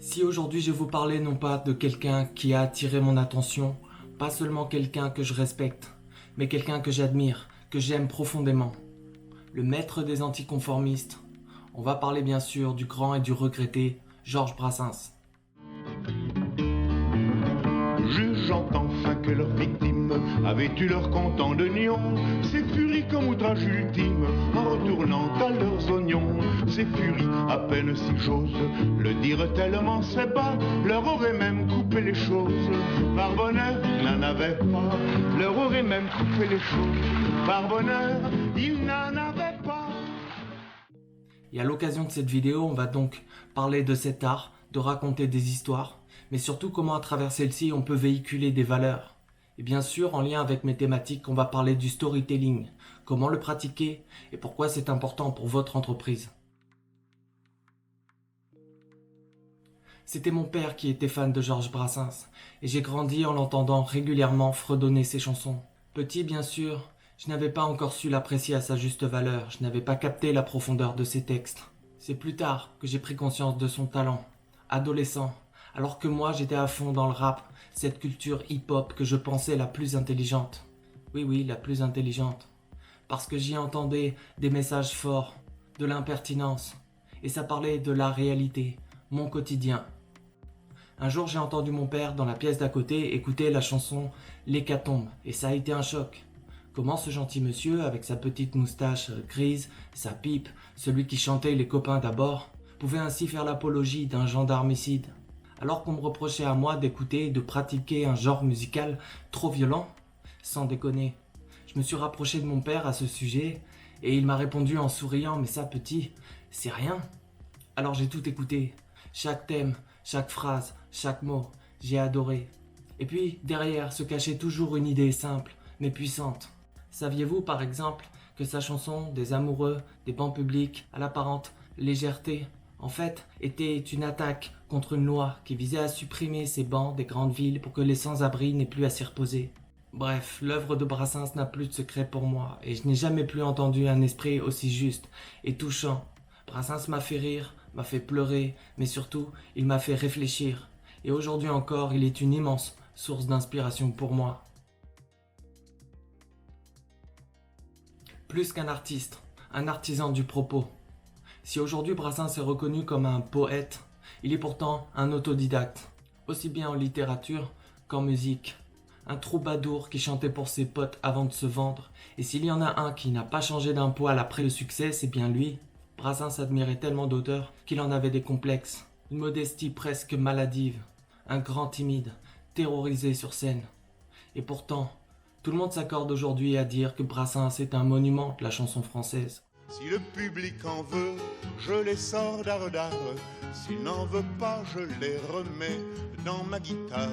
Si aujourd'hui je vous parlais non pas de quelqu'un qui a attiré mon attention, pas seulement quelqu'un que je respecte, mais quelqu'un que j'admire, que j'aime profondément, le maître des anticonformistes, on va parler bien sûr du grand et du regretté Georges Brassens. Jugeant enfin que leurs victimes avaient eu leur comptant de nions, ces furies comme outrage ultime, en retournant à leurs oignons, ces furies, à peine si j'ose le dire tellement c'est bas, leur auraient même coupé les choses, par bonheur, ils n'en avaient pas, leur auraient même coupé les choses, par bonheur, ils n'en avaient pas. Et à l'occasion de cette vidéo, on va donc parler de cet art, de raconter des histoires, mais surtout comment à travers celle-ci on peut véhiculer des valeurs. Et bien sûr, en lien avec mes thématiques, on va parler du storytelling, comment le pratiquer et pourquoi c'est important pour votre entreprise. C'était mon père qui était fan de Georges Brassens, et j'ai grandi en l'entendant régulièrement fredonner ses chansons. Petit, bien sûr, je n'avais pas encore su l'apprécier à sa juste valeur, je n'avais pas capté la profondeur de ses textes. C'est plus tard que j'ai pris conscience de son talent. Adolescent, alors que moi j'étais à fond dans le rap, cette culture hip-hop que je pensais la plus intelligente. Oui, la plus intelligente. Parce que j'y entendais des messages forts, de l'impertinence, et ça parlait de la réalité, mon quotidien. Un jour j'ai entendu mon père dans la pièce d'à côté écouter la chanson L'Hécatombe, et ça a été un choc. Comment ce gentil monsieur, avec sa petite moustache grise, sa pipe, celui qui chantait les copains d'abord, pouvait ainsi faire l'apologie d'un gendarmicide, alors qu'on me reprochait à moi d'écouter et de pratiquer un genre musical trop violent? Sans déconner. Je me suis rapproché de mon père à ce sujet, et il m'a répondu en souriant, mais ça petit, c'est rien. Alors j'ai tout écouté, chaque thème, chaque phrase, chaque mot, j'ai adoré. Et puis, derrière se cachait toujours une idée simple, mais puissante. Saviez-vous par exemple que sa chanson des amoureux, des bancs publics, à l'apparente légèreté, en fait, était une attaque contre une loi qui visait à supprimer ces bancs des grandes villes pour que les sans-abri n'aient plus à s'y reposer. Bref, l'œuvre de Brassens n'a plus de secret pour moi, et je n'ai jamais plus entendu un esprit aussi juste et touchant. Brassens m'a fait rire, m'a fait pleurer, mais surtout, il m'a fait réfléchir. Et aujourd'hui encore, il est une immense source d'inspiration pour moi. Plus qu'un artiste, un artisan du propos. Si aujourd'hui Brassens est reconnu comme un poète, il est pourtant un autodidacte, aussi bien en littérature qu'en musique. Un troubadour qui chantait pour ses potes avant de se vendre, et s'il y en a un qui n'a pas changé d'un poil après le succès, c'est bien lui. Brassens admirait tellement d'auteurs qu'il en avait des complexes, une modestie presque maladive, un grand timide, terrorisé sur scène. Et pourtant, tout le monde s'accorde aujourd'hui à dire que Brassens est un monument de la chanson française. Si le public en veut, je les sors d'art. S'il n'en veut pas, je les remets dans ma guitare,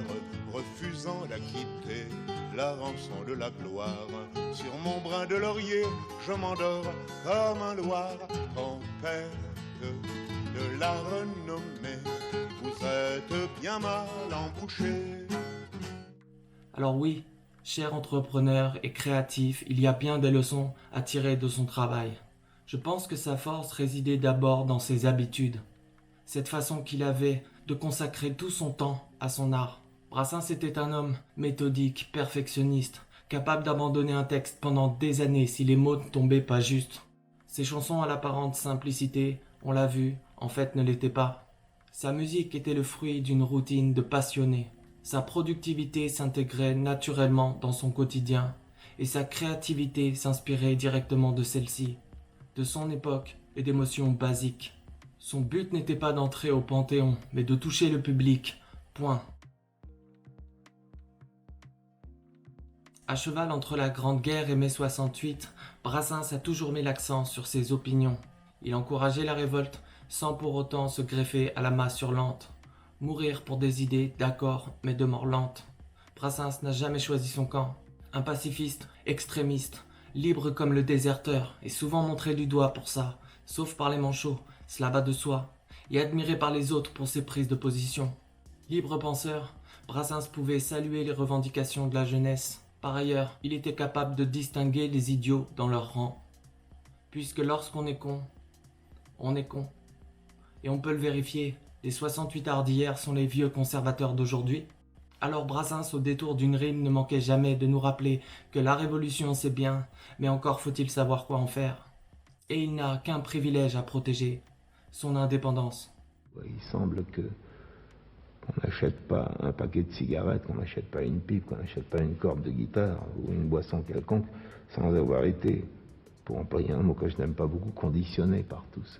refusant la quitter, la rançon de la gloire. Sur mon brin de laurier, je m'endors comme un Loir, tempête de la renommée. Vous êtes bien mal embouché. Alors oui, cher entrepreneur et créatif, il y a bien des leçons à tirer de son travail. Je pense que sa force résidait d'abord dans ses habitudes, cette façon qu'il avait de consacrer tout son temps à son art. Brassens était un homme méthodique, perfectionniste, capable d'abandonner un texte pendant des années si les mots ne tombaient pas justes. Ses chansons à l'apparente simplicité, on l'a vu, en fait ne l'étaient pas. Sa musique était le fruit d'une routine de passionné. Sa productivité s'intégrait naturellement dans son quotidien et sa créativité s'inspirait directement de celle-ci, de son époque et d'émotions basiques. Son but n'était pas d'entrer au Panthéon, mais de toucher le public. Point. À cheval entre la Grande Guerre et mai 68, Brassens a toujours mis l'accent sur ses opinions. Il encourageait la révolte sans pour autant se greffer à la masse hurlante. Mourir pour des idées, d'accord, mais de mort lente. Brassens n'a jamais choisi son camp. Un pacifiste, extrémiste, libre comme le déserteur, et souvent montré du doigt pour ça, sauf par les manchots, cela va de soi, et admiré par les autres pour ses prises de position. Libre penseur, Brassens pouvait saluer les revendications de la jeunesse. Par ailleurs, il était capable de distinguer les idiots dans leur rang. Puisque lorsqu'on est con, on est con. Et on peut le vérifier Les 68 arts d'hier sont les vieux conservateurs d'aujourd'hui. Alors Brassens, au détour d'une rime, ne manquait jamais de nous rappeler que la révolution c'est bien, mais encore faut-il savoir quoi en faire. Et il n'a qu'un privilège à protéger, son indépendance. Il semble que qu'on n'achète pas un paquet de cigarettes, qu'on n'achète pas une pipe, qu'on n'achète pas une corde de guitare ou une boisson quelconque sans avoir été, pour employer un mot que je n'aime pas beaucoup, conditionné par tous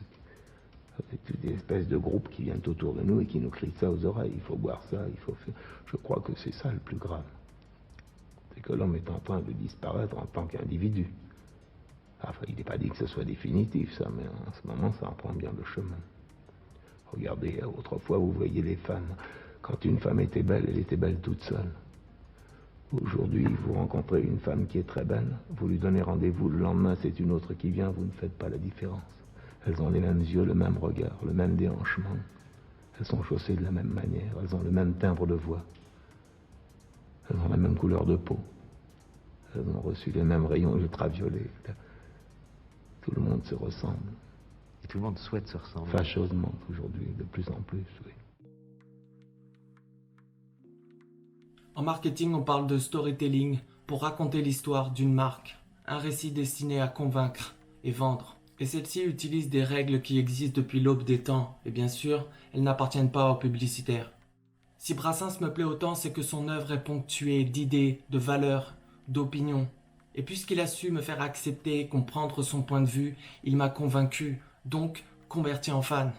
toutes des espèces de groupes qui viennent autour de nous et qui nous crient ça aux oreilles. Il faut boire ça, il faut faire... Je crois que c'est ça le plus grave. C'est que l'homme est en train de disparaître en tant qu'individu. Enfin, il n'est pas dit que ce soit définitif, ça, mais en ce moment, ça en prend bien le chemin. Regardez, autrefois, vous voyez les femmes. Quand une femme était belle, elle était belle toute seule. Aujourd'hui, vous rencontrez une femme qui est très belle, vous lui donnez rendez-vous, le lendemain, c'est une autre qui vient, vous ne faites pas la différence. Elles ont les mêmes yeux, le même regard, le même déhanchement. Elles sont chaussées de la même manière, elles ont le même timbre de voix. Elles ont la même couleur de peau. Elles ont reçu les mêmes rayons ultraviolets. Tout le monde se ressemble. Et tout le monde souhaite se ressembler. Fâcheusement aujourd'hui, de plus en plus, oui. En marketing, on parle de storytelling pour raconter l'histoire d'une marque, un récit destiné à convaincre et vendre. Et celle-ci utilise des règles qui existent depuis l'aube des temps, et bien sûr, elles n'appartiennent pas aux publicitaires. Si Brassens me plaît autant, c'est que son œuvre est ponctuée d'idées, de valeurs, d'opinions. Et puisqu'il a su me faire accepter, comprendre son point de vue, il m'a convaincu, donc converti en fan.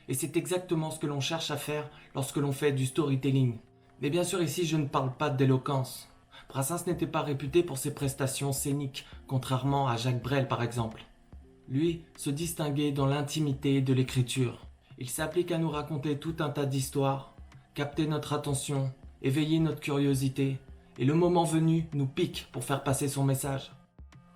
Et c'est exactement ce que l'on cherche à faire lorsque l'on fait du storytelling. Mais bien sûr ici je ne parle pas d'éloquence. Brassens n'était pas réputé pour ses prestations scéniques, contrairement à Jacques Brel par exemple. Lui se distinguait dans l'intimité de l'écriture. Il s'applique à nous raconter tout un tas d'histoires, capter notre attention, éveiller notre curiosité, et le moment venu nous pique pour faire passer son message.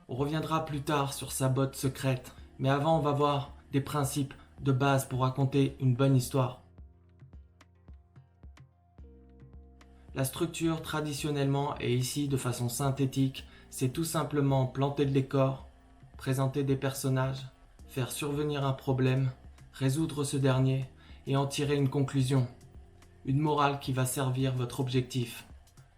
On reviendra plus tard sur sa botte secrète, mais avant on va voir des principes de base pour raconter une bonne histoire. La structure traditionnellement et ici de façon synthétique, c'est tout simplement planter le décor, présenter des personnages, faire survenir un problème, résoudre ce dernier et en tirer une conclusion. Une morale qui va servir votre objectif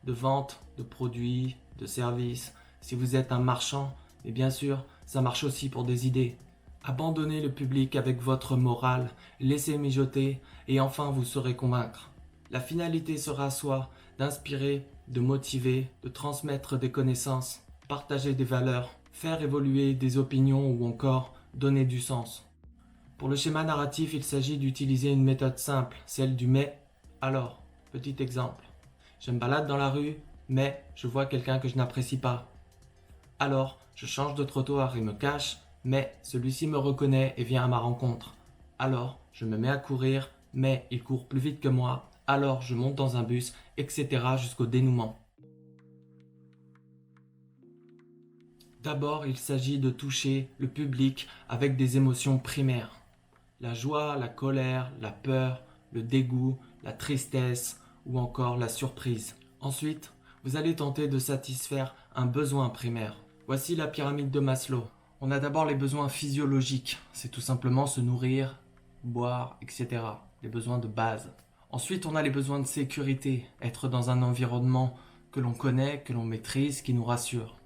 de vente, de produits, de services. Si vous êtes un marchand, et bien sûr, ça marche aussi pour des idées. Abandonnez le public avec votre morale, laissez mijoter et enfin vous saurez convaincre. La finalité sera soit d'inspirer, de motiver, de transmettre des connaissances, partager des valeurs, faire évoluer des opinions ou encore donner du sens. Pour le schéma narratif, il s'agit d'utiliser une méthode simple, celle du mais. Alors, petit exemple. Je me balade dans la rue, mais je vois quelqu'un que je n'apprécie pas. Alors, je change de trottoir et me cache, mais celui-ci me reconnaît et vient à ma rencontre. Alors, je me mets à courir, mais il court plus vite que moi. Alors, je monte dans un bus, etc. jusqu'au dénouement. D'abord, il s'agit de toucher le public avec des émotions primaires. La joie, la colère, la peur, le dégoût, la tristesse ou encore la surprise. Ensuite, vous allez tenter de satisfaire un besoin primaire. Voici la pyramide de Maslow. On a d'abord les besoins physiologiques, c'est tout simplement se nourrir, boire, etc. Les besoins de base. Ensuite, on a les besoins de sécurité, être dans un environnement que l'on connaît, que l'on maîtrise, qui nous rassure.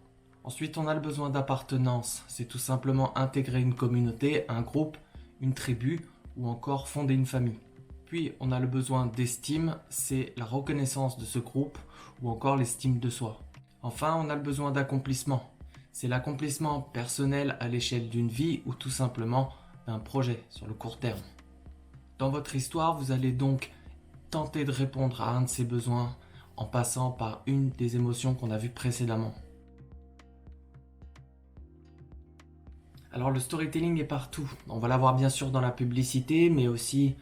Ensuite, on a le besoin d'appartenance, c'est tout simplement intégrer une communauté, un groupe, une tribu ou encore fonder une famille. Puis, on a le besoin d'estime, c'est la reconnaissance de ce groupe ou encore l'estime de soi. Enfin, on a le besoin d'accomplissement. C'est l'accomplissement personnel à l'échelle d'une vie ou tout simplement d'un projet sur le court terme. Dans votre histoire, vous allez donc tenter de répondre à un de ces besoins en passant par une des émotions qu'on a vues précédemment. Alors le storytelling est partout. On va l'avoir bien sûr dans la publicité, mais aussi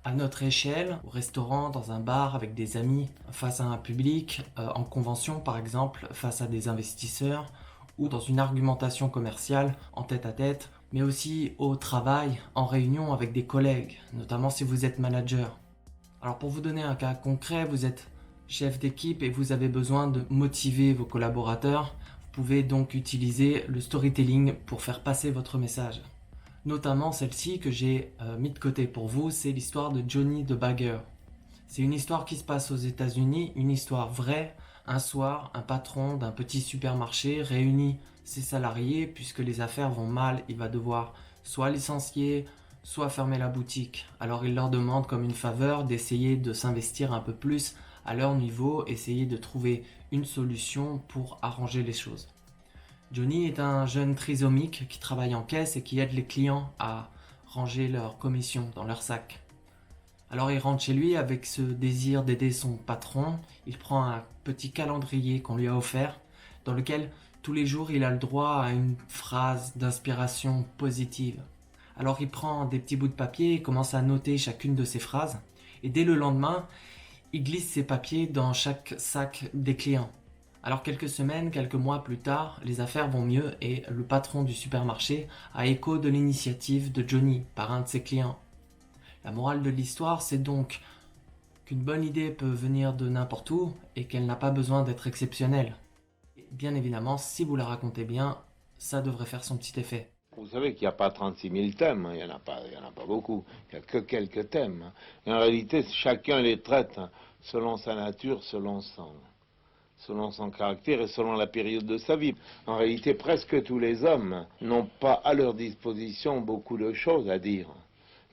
à notre échelle, au restaurant, dans un bar, avec des amis, face à un public, en convention par exemple, face à des investisseurs, ou dans une argumentation commerciale, en tête-à-tête, mais aussi au travail, en réunion avec des collègues, notamment si vous êtes manager. Alors pour vous donner un cas concret, vous êtes chef d'équipe et vous avez besoin de motiver vos collaborateurs. Vous pouvez donc utiliser le storytelling pour faire passer votre message. Notamment celle-ci que j'ai mis de côté pour vous, c'est l'histoire de Johnny the Bagger. C'est une histoire qui se passe aux États-Unis, une histoire vraie. Un soir, un patron d'un petit supermarché réunit ses salariés puisque les affaires vont mal, il va devoir soit licencier, soit fermer la boutique. Alors il leur demande comme une faveur d'essayer de s'investir un peu plus à leur niveau, essayer de trouver une solution pour arranger les choses. Johnny est un jeune trisomique qui travaille en caisse et qui aide les clients à ranger leurs commissions dans leur sac. Alors il rentre chez lui avec ce désir d'aider son patron. Il prend un petit calendrier qu'on lui a offert, dans lequel tous les jours il a le droit à une phrase d'inspiration positive. Alors il prend des petits bouts de papier et commence à noter chacune de ces phrases. Et dès le lendemain, il glisse ces papiers dans chaque sac des clients. Alors quelques semaines, quelques mois plus tard, les affaires vont mieux et le patron du supermarché a écho de l'initiative de Johnny par un de ses clients. La morale de l'histoire, c'est donc qu'une bonne idée peut venir de n'importe où et qu'elle n'a pas besoin d'être exceptionnelle. Et bien évidemment, si vous la racontez bien, ça devrait faire son petit effet. Vous savez qu'il n'y a pas 36 000 thèmes, hein. Il n'y en a pas beaucoup, il n'y a que quelques thèmes. Hein. Et en réalité, chacun les traite selon sa nature, selon son caractère et selon la période de sa vie. En réalité, presque tous les hommes n'ont pas à leur disposition beaucoup de choses à dire.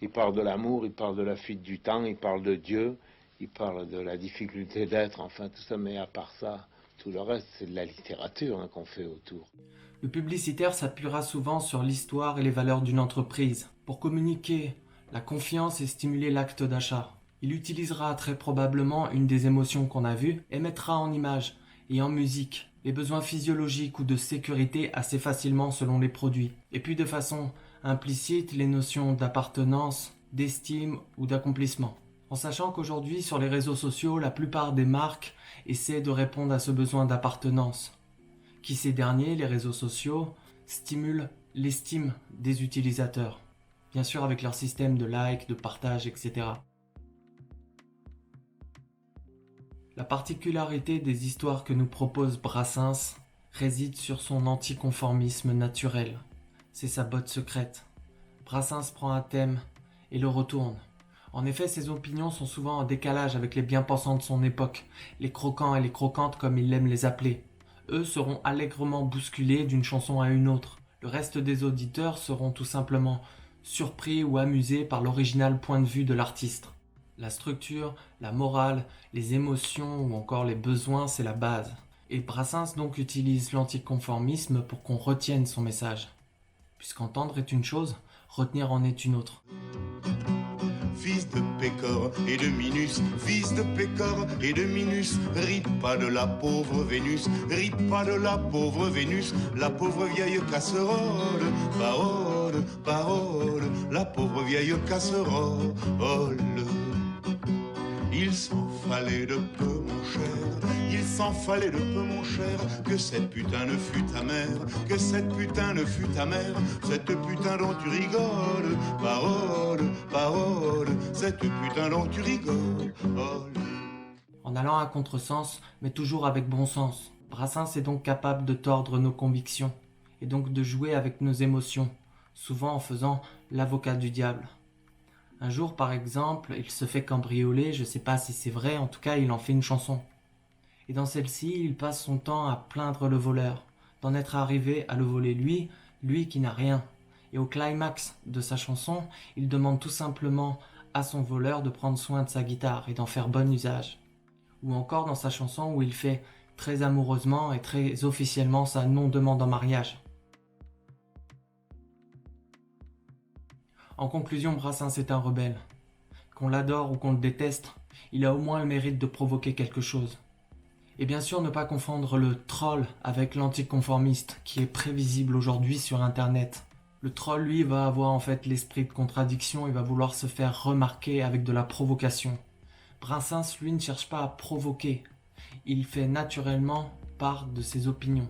Ils parlent de l'amour, ils parlent de la fuite du temps, ils parlent de Dieu, ils parlent de la difficulté d'être, enfin tout ça, mais à part ça, tout le reste, c'est de la littérature qu'on fait autour. Le publicitaire s'appuiera souvent sur l'histoire et les valeurs d'une entreprise pour communiquer la confiance et stimuler l'acte d'achat. Il utilisera très probablement une des émotions qu'on a vues et mettra en image et en musique les besoins physiologiques ou de sécurité assez facilement selon les produits. Et puis de façon implicite, les notions d'appartenance, d'estime ou d'accomplissement. En sachant qu'aujourd'hui, sur les réseaux sociaux, la plupart des marques essaient de répondre à ce besoin d'appartenance. Qui ces derniers, les réseaux sociaux, stimulent l'estime des utilisateurs. Bien sûr avec leur système de likes, de partage, etc. La particularité des histoires que nous propose Brassens réside sur son anticonformisme naturel. C'est sa botte secrète. Brassens prend un thème et le retourne. En effet, ses opinions sont souvent en décalage avec les bien-pensants de son époque, les croquants et les croquantes comme il aime les appeler. Eux seront allègrement bousculés d'une chanson à une autre. Le reste des auditeurs seront tout simplement surpris ou amusés par l'original point de vue de l'artiste. La structure, la morale, les émotions ou encore les besoins, c'est la base. Et Brassens donc utilise l'anticonformisme pour qu'on retienne son message. Puisqu'entendre est une chose, retenir en est une autre. Fils de Pécor et de Minus, fils de Pécor et de Minus, ris pas de la pauvre Vénus, ris pas de la pauvre Vénus, la pauvre vieille casserole, parole, parole, la pauvre vieille casserole. Il s'en fallait de peu, mon cher, il s'en fallait de peu, mon cher, que cette putain ne fût ta mère, que cette putain ne fût ta mère, cette putain dont tu rigoles, parole, parole, cette putain dont tu rigoles. En allant à contresens, mais toujours avec bon sens, Brassens est donc capable de tordre nos convictions, et donc de jouer avec nos émotions, souvent en faisant l'avocat du diable. Un jour, par exemple, il se fait cambrioler, je sais pas si c'est vrai, en tout cas, il en fait une chanson. Et dans celle-ci, il passe son temps à plaindre le voleur, d'en être arrivé à le voler lui qui n'a rien. Et au climax de sa chanson, il demande tout simplement à son voleur de prendre soin de sa guitare et d'en faire bon usage. Ou encore dans sa chanson où il fait très amoureusement et très officiellement sa non-demande en mariage. En conclusion, Brassens est un rebelle. Qu'on l'adore ou qu'on le déteste, il a au moins le mérite de provoquer quelque chose. Et bien sûr, ne pas confondre le troll avec l'anticonformiste qui est prévisible aujourd'hui sur Internet. Le troll, lui, va avoir en fait l'esprit de contradiction et va vouloir se faire remarquer avec de la provocation. Brassens, lui, ne cherche pas à provoquer. Il fait naturellement part de ses opinions.